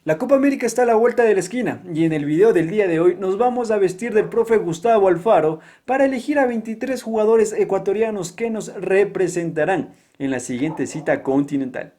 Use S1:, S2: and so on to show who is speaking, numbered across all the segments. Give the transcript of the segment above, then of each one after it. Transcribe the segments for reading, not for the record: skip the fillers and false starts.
S1: La Copa América está a la vuelta de la esquina y en el video del día de hoy nos vamos a vestir del profe Gustavo Alfaro para elegir a 23 jugadores ecuatorianos que nos representarán en la siguiente cita continental.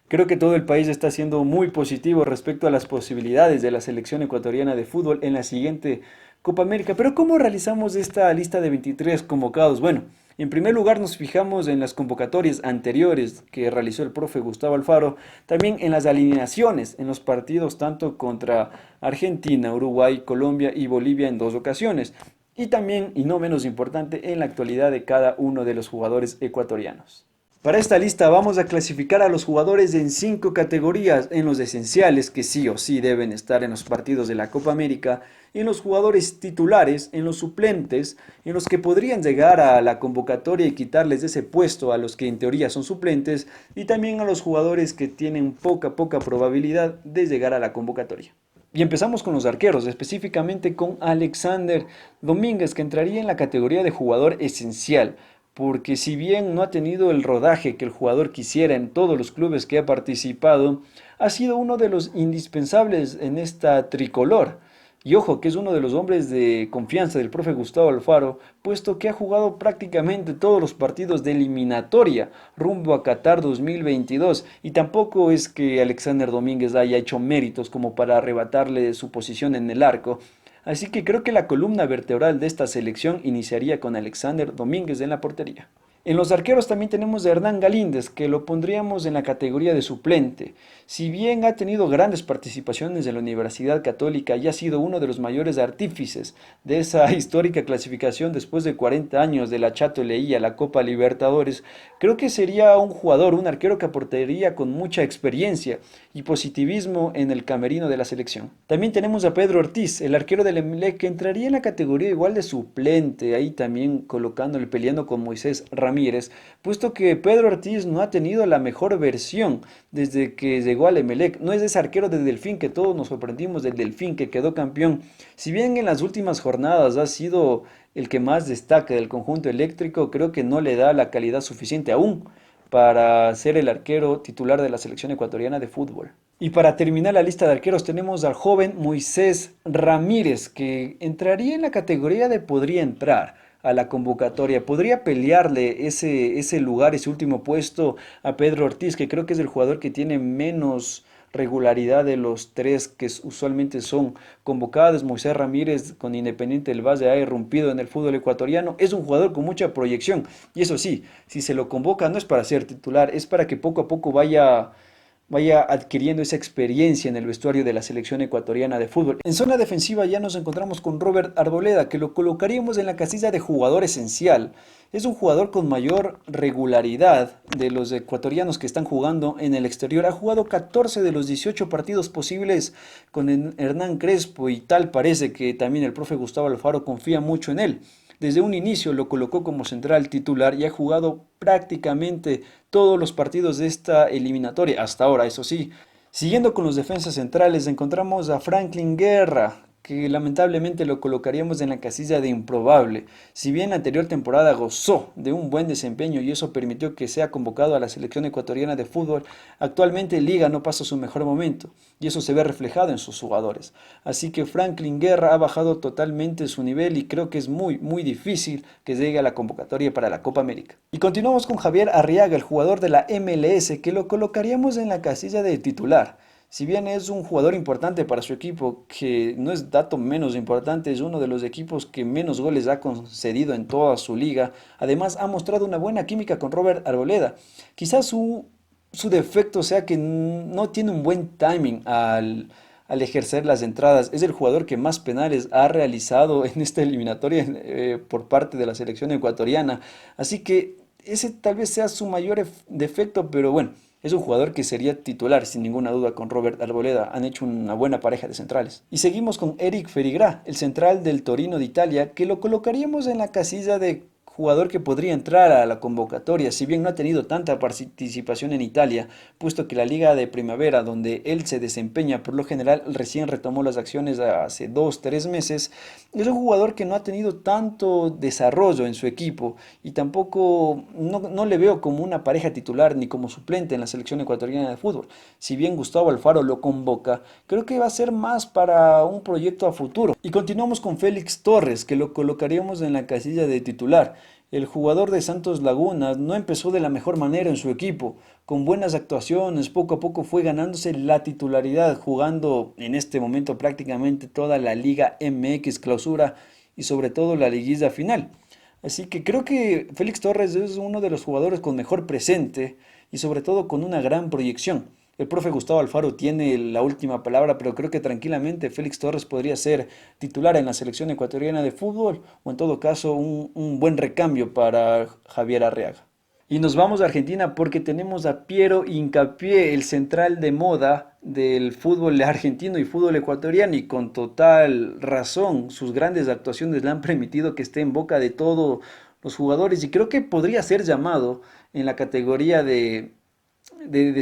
S1: Creo que todo el país está siendo muy positivo respecto a las posibilidades de la selección ecuatoriana de fútbol en la siguiente Copa América. Pero ¿cómo realizamos esta lista de 23 convocados? Bueno, en primer lugar nos fijamos en las convocatorias anteriores que realizó el profe Gustavo Alfaro, también en las alineaciones en los partidos tanto contra Argentina, Uruguay, Colombia y Bolivia en dos ocasiones. Y también, y no menos importante, en la actualidad de cada uno de los jugadores ecuatorianos. Para esta lista vamos a clasificar a los jugadores en 5 categorías, en los esenciales que sí o sí deben estar en los partidos de la Copa América, en los jugadores titulares, en los suplentes, en los que podrían llegar a la convocatoria y quitarles ese puesto a los que en teoría son suplentes, y también a los jugadores que tienen poca probabilidad de llegar a la convocatoria. Y empezamos con los arqueros, específicamente con Alexander Domínguez, que entraría en la categoría de jugador esencial, porque si bien no ha tenido el rodaje que el jugador quisiera en todos los clubes que ha participado, ha sido uno de los indispensables en esta tricolor. Y ojo, que es uno de los hombres de confianza del profe Gustavo Alfaro, puesto que ha jugado prácticamente todos los partidos de eliminatoria rumbo a Qatar 2022. Y tampoco es que Alexander Domínguez haya hecho méritos como para arrebatarle su posición en el arco. Así que creo que la columna vertebral de esta selección iniciaría con Alexander Domínguez en la portería. En los arqueros también tenemos a Hernán Galíndez, que lo pondríamos en la categoría de suplente. Si bien ha tenido grandes participaciones en la Universidad Católica y ha sido uno de los mayores artífices de esa histórica clasificación después de 40 años de la Chato Leí a la Copa Libertadores, creo que sería un jugador, un arquero que aportaría con mucha experiencia y positivismo en el camerino de la selección. También tenemos a Pedro Ortiz, el arquero del Emelec, que entraría en la categoría igual de suplente, ahí también colocándole, peleando con Moisés Ramírez, puesto que Pedro Ortiz no ha tenido la mejor versión desde que llegó al Emelec. No es ese arquero de Delfín que todos nos sorprendimos del Delfín que quedó campeón. Si bien en las últimas jornadas ha sido el que más destaca del conjunto eléctrico, creo que no le da la calidad suficiente aún para ser el arquero titular de la selección ecuatoriana de fútbol. Y para terminar la lista de arqueros tenemos al joven Moisés Ramírez, que entraría en la categoría de podría entrar a la convocatoria, podría pelearle ese lugar, ese último puesto a Pedro Ortiz, que creo que es el jugador que tiene menos regularidad de los tres que usualmente son convocados. Moisés Ramírez con Independiente del Valle ha irrumpido en el fútbol ecuatoriano, es un jugador con mucha proyección y eso sí, si se lo convoca no es para ser titular, es para que poco a poco vaya adquiriendo esa experiencia en el vestuario de la selección ecuatoriana de fútbol. En zona defensiva ya nos encontramos con Robert Arboleda, que lo colocaríamos en la casilla de jugador esencial. Es un jugador con mayor regularidad de los ecuatorianos que están jugando en el exterior. Ha jugado 14 de los 18 partidos posibles con Hernán Crespo y tal parece que también el profe Gustavo Alfaro confía mucho en él. Desde un inicio lo colocó como central titular y ha jugado prácticamente todos los partidos de esta eliminatoria, hasta ahora, eso sí. Siguiendo con los defensas centrales, encontramos a Franklin Guerra, que lamentablemente lo colocaríamos en la casilla de improbable. Si bien la anterior temporada gozó de un buen desempeño y eso permitió que sea convocado a la selección ecuatoriana de fútbol, actualmente Liga no pasa su mejor momento y eso se ve reflejado en sus jugadores. Así que Franklin Guerra ha bajado totalmente su nivel y creo que es muy difícil que llegue a la convocatoria para la Copa América. Y continuamos con Javier Arriaga, el jugador de la MLS, que lo colocaríamos en la casilla de titular. Si bien es un jugador importante para su equipo, que no es dato menos importante, es uno de los equipos que menos goles ha concedido en toda su liga. Además, ha mostrado una buena química con Robert Arboleda. Quizás su defecto sea que no tiene un buen timing al ejercer las entradas. Es el jugador que más penales ha realizado en esta eliminatoria por parte de la selección ecuatoriana. Así que ese tal vez sea su mayor defecto, pero bueno. Es un jugador que sería titular sin ninguna duda con Robert Arboleda. Han hecho una buena pareja de centrales. Y seguimos con Eric Ferigrá, el central del Torino de Italia, que lo colocaríamos en la casilla de jugador que podría entrar a la convocatoria, si bien no ha tenido tanta participación en Italia, puesto que la Liga de Primavera, donde él se desempeña por lo general, recién retomó las acciones hace 2, 3 meses. Es un jugador que no ha tenido tanto desarrollo en su equipo y tampoco no le veo como una pareja titular ni como suplente en la selección ecuatoriana de fútbol. Si bien Gustavo Alfaro lo convoca, creo que va a ser más para un proyecto a futuro. Y continuamos con Félix Torres, que lo colocaríamos en la casilla de titular. El jugador de Santos Laguna no empezó de la mejor manera en su equipo. Con buenas actuaciones, poco a poco fue ganándose la titularidad, jugando en este momento prácticamente toda la Liga MX Clausura y sobre todo la liguilla final. Así que creo que Félix Torres es uno de los jugadores con mejor presente y sobre todo con una gran proyección. El profe Gustavo Alfaro tiene la última palabra, pero creo que tranquilamente Félix Torres podría ser titular en la selección ecuatoriana de fútbol o en todo caso un buen recambio para Javier Arreaga. Y nos vamos a Argentina porque tenemos a Piero Hincapié, el central de moda del fútbol argentino y fútbol ecuatoriano, y con total razón, sus grandes actuaciones le han permitido que esté en boca de todos los jugadores y creo que podría ser llamado en la categoría de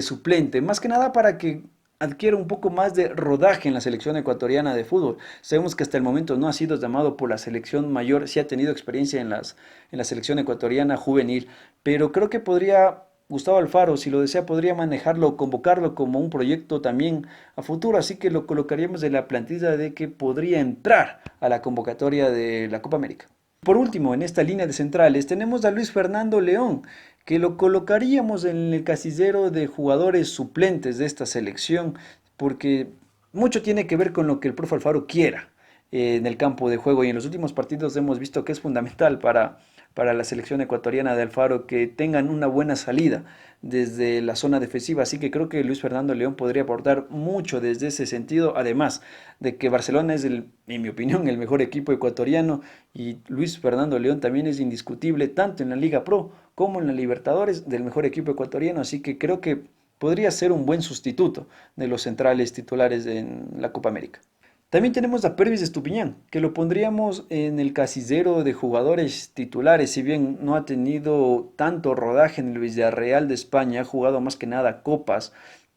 S1: suplente, más que nada para que adquiera un poco más de rodaje en la selección ecuatoriana de fútbol. Sabemos que hasta el momento no ha sido llamado por la selección mayor, sí ha tenido experiencia en la selección ecuatoriana juvenil, pero creo que podría, Gustavo Alfaro, si lo desea, podría manejarlo, convocarlo como un proyecto también a futuro, así que lo colocaríamos en la plantilla de que podría entrar a la convocatoria de la Copa América. Por último, en esta línea de centrales tenemos a Luis Fernando León, que lo colocaríamos en el casillero de jugadores suplentes de esta selección, porque mucho tiene que ver con lo que el profe Alfaro quiera en el campo de juego y en los últimos partidos hemos visto que es fundamental para la selección ecuatoriana de Alfaro que tengan una buena salida desde la zona defensiva, así que creo que Luis Fernando León podría aportar mucho desde ese sentido, además de que Barcelona es en mi opinión el mejor equipo ecuatoriano y Luis Fernando León también es indiscutible tanto en la Liga Pro como en la Libertadores del mejor equipo ecuatoriano, así que creo que podría ser un buen sustituto de los centrales titulares en la Copa América. También tenemos a Pervis Estupiñán, que lo pondríamos en el casillero de jugadores titulares, si bien no ha tenido tanto rodaje en el Villarreal de España, ha jugado más que nada copas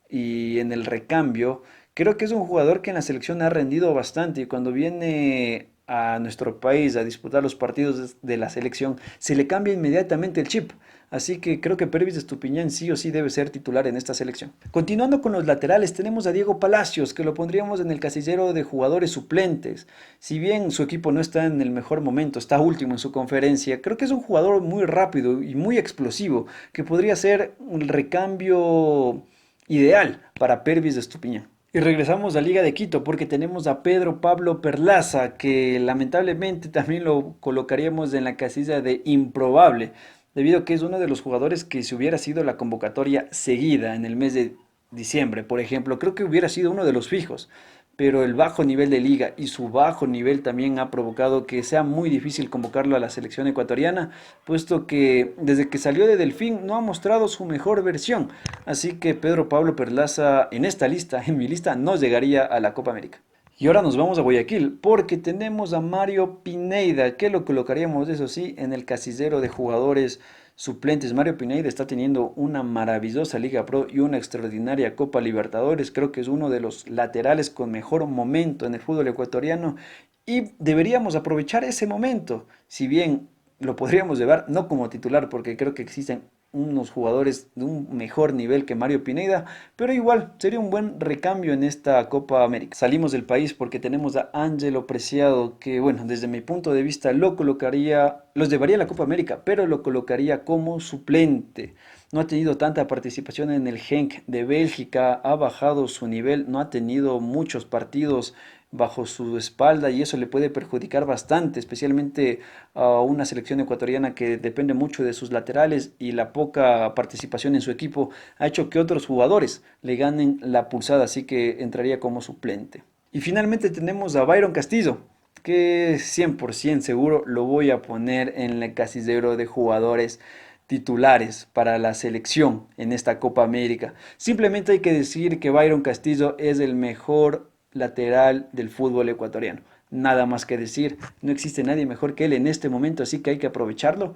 S1: y en el recambio, creo que es un jugador que en la selección ha rendido bastante y cuando viene a nuestro país a disputar los partidos de la selección, se le cambia inmediatamente el chip. Así que creo que Pervis Estupiñán sí o sí debe ser titular en esta selección. Continuando con los laterales, tenemos a Diego Palacios, que lo pondríamos en el casillero de jugadores suplentes. Si bien su equipo no está en el mejor momento, está último en su conferencia, creo que es un jugador muy rápido y muy explosivo, que podría ser un recambio ideal para Pervis Estupiñán. Y regresamos a Liga de Quito porque tenemos a Pedro Pablo Perlaza, que lamentablemente también lo colocaríamos en la casilla de improbable, debido a que es uno de los jugadores que si hubiera sido la convocatoria seguida en el mes de diciembre, por ejemplo, creo que hubiera sido uno de los fijos, pero el bajo nivel de liga y su bajo nivel también ha provocado que sea muy difícil convocarlo a la selección ecuatoriana, puesto que desde que salió de Delfín no ha mostrado su mejor versión. Así que Pedro Pablo Perlaza en esta lista, en mi lista, no llegaría a la Copa América. Y ahora nos vamos a Guayaquil porque tenemos a Mario Pineida, que lo colocaríamos, eso sí, en el casillero de jugadores suplentes. Mario Pineida está teniendo una maravillosa Liga Pro y una extraordinaria Copa Libertadores. Creo que es uno de los laterales con mejor momento en el fútbol ecuatoriano y deberíamos aprovechar ese momento. Si bien lo podríamos llevar no como titular porque creo que existen unos jugadores de un mejor nivel que Mario Pineda, pero igual sería un buen recambio en esta Copa América. Salimos del país porque tenemos a Ángelo Preciado, que bueno, desde mi punto de vista lo colocaría, los llevaría a la Copa América, pero lo colocaría como suplente. No ha tenido tanta participación en el Genk de Bélgica, ha bajado su nivel, no ha tenido muchos partidos bajo su espalda y eso le puede perjudicar bastante, especialmente a una selección ecuatoriana que depende mucho de sus laterales y la poca participación en su equipo ha hecho que otros jugadores le ganen la pulsada, así que entraría como suplente. Y finalmente tenemos a Byron Castillo, que 100% seguro lo voy a poner en el casillero de jugadores titulares para la selección en esta Copa América. Simplemente hay que decir que Byron Castillo es el mejor lateral del fútbol ecuatoriano. nada más que decir. No existe nadie mejor que él en este momento, así que hay que aprovecharlo,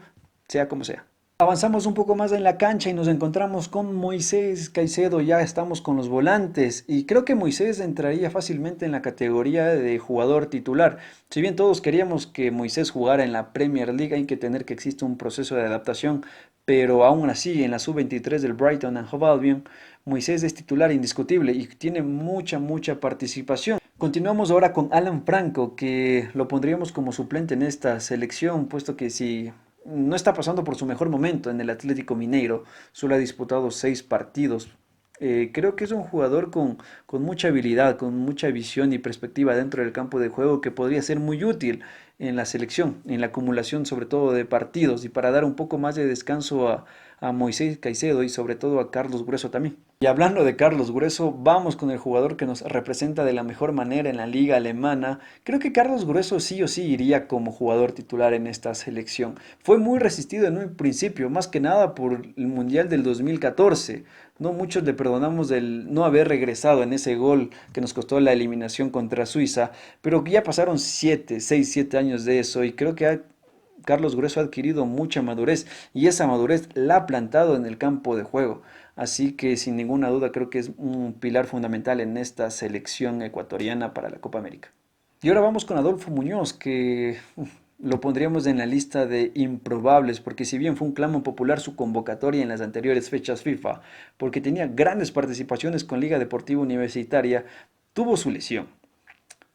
S1: sea como sea. Avanzamos un poco más en la cancha y nos encontramos con Moisés Caicedo, ya estamos con los volantes y creo que Moisés entraría fácilmente en la categoría de jugador titular. Si bien todos queríamos que Moisés jugara en la Premier League, hay que tener que existe un proceso de adaptación, pero aún así en la sub-23 del Brighton and Hove Albion, Moisés es titular indiscutible y tiene mucha participación. Continuamos ahora con Alan Franco, que lo pondríamos como suplente en esta selección, puesto que si no está pasando por su mejor momento en el Atlético Mineiro, solo ha disputado 6 partidos. Creo que es un jugador con mucha habilidad, con mucha visión y perspectiva dentro del campo de juego que podría ser muy útil en la selección, en la acumulación sobre todo de partidos y para dar un poco más de descanso a Moisés Caicedo y sobre todo a Carlos Grueso también. Y hablando de Carlos Grueso, vamos con el jugador que nos representa de la mejor manera en la liga alemana. Creo que Carlos Grueso sí o sí iría como jugador titular en esta selección. Fue muy resistido en un principio, más que nada por el Mundial del 2014. No muchos le perdonamos el no haber regresado en ese gol que nos costó la eliminación contra Suiza, pero ya pasaron 7 años de eso y creo que Carlos Grueso ha adquirido mucha madurez y esa madurez la ha plantado en el campo de juego. Así que sin ninguna duda creo que es un pilar fundamental en esta selección ecuatoriana para la Copa América. Y ahora vamos con Adolfo Muñoz, que lo pondríamos en la lista de improbables, porque si bien fue un clamo popular su convocatoria en las anteriores fechas FIFA, porque tenía grandes participaciones con Liga Deportiva Universitaria, tuvo su lesión.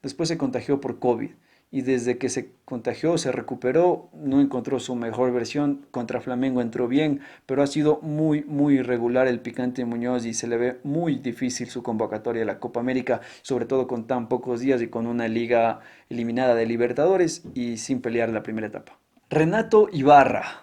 S1: Después se contagió por COVID y desde que se contagió, se recuperó, no encontró su mejor versión. Contra Flamengo entró bien, pero ha sido muy irregular el Picante Muñoz y se le ve muy difícil su convocatoria a la Copa América, sobre todo con tan pocos días y con una liga eliminada de Libertadores y sin pelear la primera etapa. Renato Ibarra.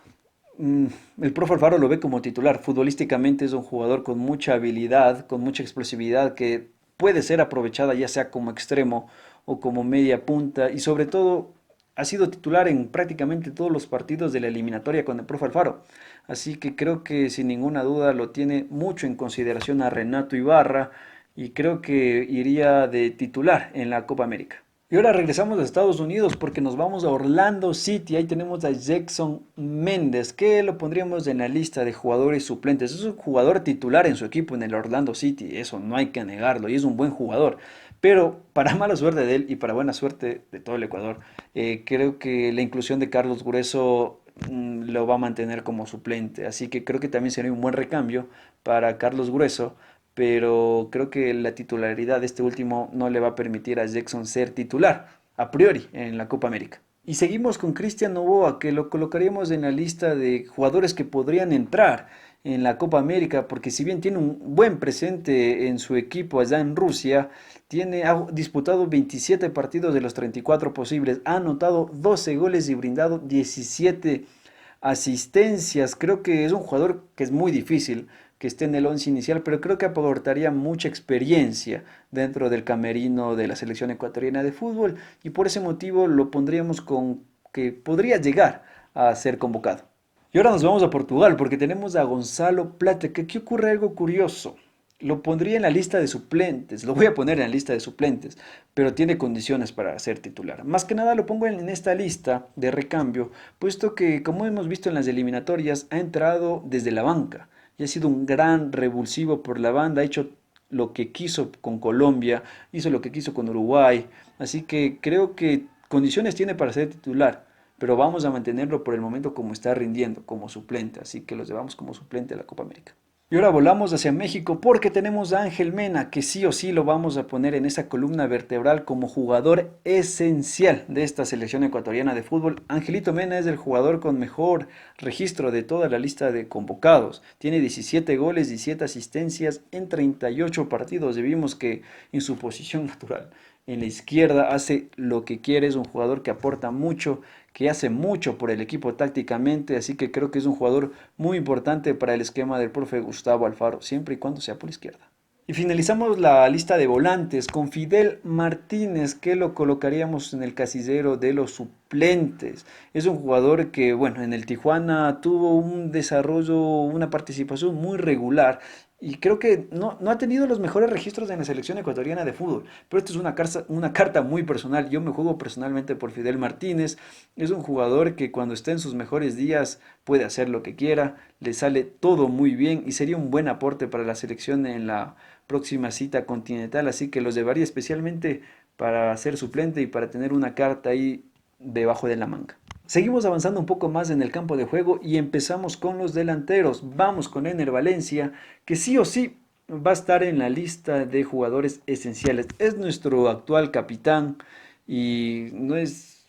S1: Mm, El profe Alfaro lo ve como titular. Futbolísticamente es un jugador con mucha habilidad, con mucha explosividad que puede ser aprovechada ya sea como extremo o como media punta y sobre todo ha sido titular en prácticamente todos los partidos de la eliminatoria con el profe Alfaro. Así que creo que sin ninguna duda lo tiene mucho en consideración a Renato Ibarra y creo que iría de titular en la Copa América. Y ahora regresamos a Estados Unidos porque nos vamos a Orlando City. Ahí tenemos a Jackson Méndez, que lo pondríamos en la lista de jugadores suplentes. Es un jugador titular en su equipo en el Orlando City, eso no hay que negarlo, y es un buen jugador. Pero para mala suerte de él y para buena suerte de todo el Ecuador, creo que la inclusión de Carlos Grueso lo va a mantener como suplente. Así que creo que también sería un buen recambio para Carlos Grueso, pero creo que la titularidad de este último no le va a permitir a Jackson ser titular a priori en la Copa América. Y seguimos con Cristian Novoa, que lo colocaríamos en la lista de jugadores que podrían entrar en la Copa América, porque si bien tiene un buen presente en su equipo allá en Rusia, ha disputado 27 partidos de los 34 posibles, ha anotado 12 goles y brindado 17 asistencias. Creo que es un jugador que es muy difícil que esté en el once inicial, pero creo que aportaría mucha experiencia dentro del camerino de la selección ecuatoriana de fútbol y por ese motivo lo pondríamos con que podría llegar a ser convocado. Y ahora nos vamos a Portugal porque tenemos a Gonzalo Plata, que aquí ocurre algo curioso. Lo pondría en la lista de suplentes, lo voy a poner en la lista de suplentes, pero tiene condiciones para ser titular. Más que nada lo pongo en esta lista de recambio, puesto que, como hemos visto en las eliminatorias, ha entrado desde la banca y ha sido un gran revulsivo por la banda, ha hecho lo que quiso con Colombia, hizo lo que quiso con Uruguay, así que creo que condiciones tiene para ser titular, pero vamos a mantenerlo por el momento como está rindiendo, como suplente, así que los llevamos como suplente a la Copa América. Y ahora volamos hacia México porque tenemos a Ángel Mena, que sí o sí lo vamos a poner en esa columna vertebral como jugador esencial de esta selección ecuatoriana de fútbol. Angelito Mena es el jugador con mejor registro de toda la lista de convocados. Tiene 17 goles, 17 asistencias en 38 partidos y vimos que en su posición natural, en la izquierda, hace lo que quiere, es un jugador que aporta mucho, que hace mucho por el equipo tácticamente, así que creo que es un jugador muy importante para el esquema del profe Gustavo Alfaro, siempre y cuando sea por izquierda. Y finalizamos la lista de volantes con Fidel Martínez, que lo colocaríamos en el casillero de los suplentes. Es un jugador que, bueno, en el Tijuana tuvo un desarrollo, una participación muy regular y creo que no ha tenido los mejores registros en la selección ecuatoriana de fútbol. Pero esto es una carta muy personal. Yo me juego personalmente por Fidel Martínez. Es un jugador que cuando está en sus mejores días puede hacer lo que quiera, le sale todo muy bien y sería un buen aporte para la selección en la próxima cita continental. Así que los llevaría especialmente para ser suplente y para tener una carta ahí debajo de la manga. Seguimos avanzando un poco más en el campo de juego y empezamos con los delanteros. Vamos con Ener Valencia, que sí o sí va a estar en la lista de jugadores esenciales. Es nuestro actual capitán y no es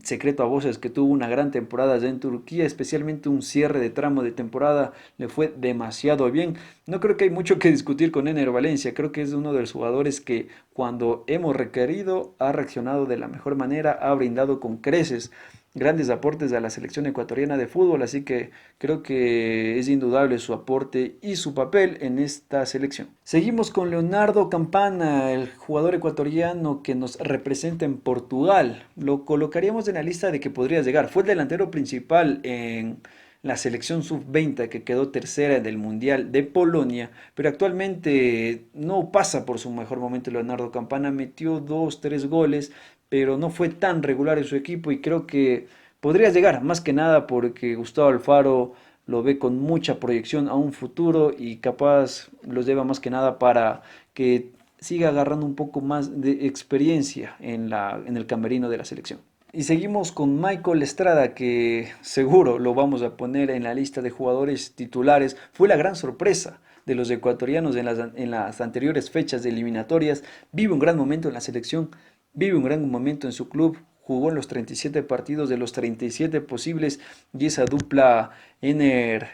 S1: secreto a voces que tuvo una gran temporada allá en Turquía, especialmente un cierre de tramo de temporada le fue demasiado bien. No creo que hay mucho que discutir con Ener Valencia, creo que es uno de los jugadores que cuando hemos requerido ha reaccionado de la mejor manera, ha brindado con creces grandes aportes a la selección ecuatoriana de fútbol, así que creo que es indudable su aporte y su papel en esta selección. Seguimos con Leonardo Campana, el jugador ecuatoriano que nos representa en Portugal. Lo colocaríamos en la lista de que podría llegar. Fue el delantero principal en la selección sub-20 que quedó tercera del Mundial de Polonia, pero actualmente no pasa por su mejor momento. Leonardo Campana metió dos, tres goles, pero no fue tan regular en su equipo y creo que podría llegar, más que nada porque Gustavo Alfaro lo ve con mucha proyección a un futuro y capaz los lleva más que nada para que siga agarrando un poco más de experiencia en el camerino de la selección. Y seguimos con Michael Estrada, que seguro lo vamos a poner en la lista de jugadores titulares. Fue la gran sorpresa de los ecuatorianos en las anteriores fechas de eliminatorias. Vive un gran momento en la selección, vive un gran momento en su club. Jugó en los 37 partidos de los 37 posibles y esa dupla Ener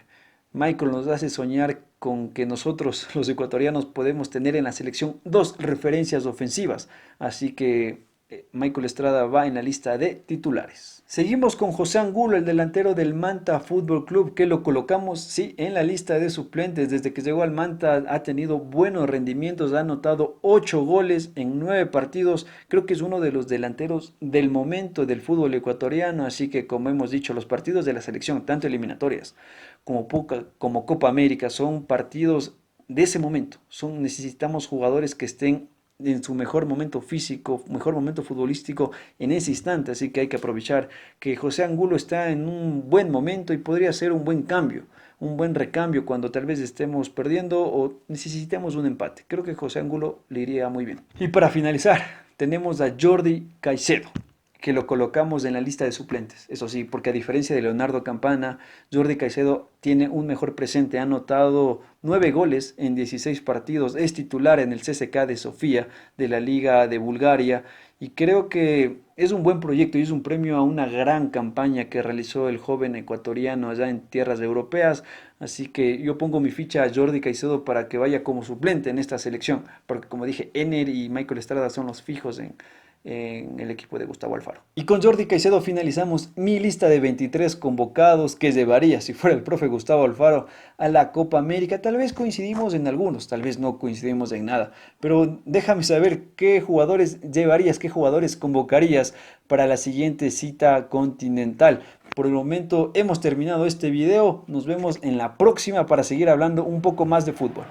S1: Michael nos hace soñar con que nosotros los ecuatorianos podemos tener en la selección dos referencias ofensivas. Así que Michael Estrada va en la lista de titulares. Seguimos con José Angulo, el delantero del Manta Fútbol Club, que lo colocamos, sí, en la lista de suplentes. Desde que llegó al Manta ha tenido buenos rendimientos, ha anotado 8 goles en 9 partidos. Creo que es uno de los delanteros del momento del fútbol ecuatoriano, así que como hemos dicho, los partidos de la selección, tanto eliminatorias como Copa América, son partidos de ese momento. Necesitamos jugadores que estén en su mejor momento físico, mejor momento futbolístico en ese instante, así que hay que aprovechar que José Angulo está en un buen momento y podría ser un buen cambio, un buen recambio cuando tal vez estemos perdiendo o necesitemos un empate. Creo que José Angulo le iría muy bien. Y para finalizar, tenemos a Jordi Caicedo, que lo colocamos en la lista de suplentes. Eso sí, porque a diferencia de Leonardo Campana, Jordi Caicedo tiene un mejor presente. Ha anotado 9 goles en 16 partidos. Es titular en el CSKA de Sofía, de la Liga de Bulgaria. Y creo que es un buen proyecto y es un premio a una gran campaña que realizó el joven ecuatoriano allá en tierras europeas. Así que yo pongo mi ficha a Jordi Caicedo para que vaya como suplente en esta selección. Porque como dije, Ener y Michael Estrada son los fijos en el equipo de Gustavo Alfaro. Y con Jordi Caicedo finalizamos mi lista de 23 convocados que llevaría, si fuera el profe Gustavo Alfaro, a la Copa América. Tal vez coincidimos en algunos, tal vez no coincidimos en nada, pero déjame saber qué jugadores llevarías, qué jugadores convocarías para la siguiente cita continental. Por el momento hemos terminado este video, nos vemos en la próxima para seguir hablando un poco más de fútbol.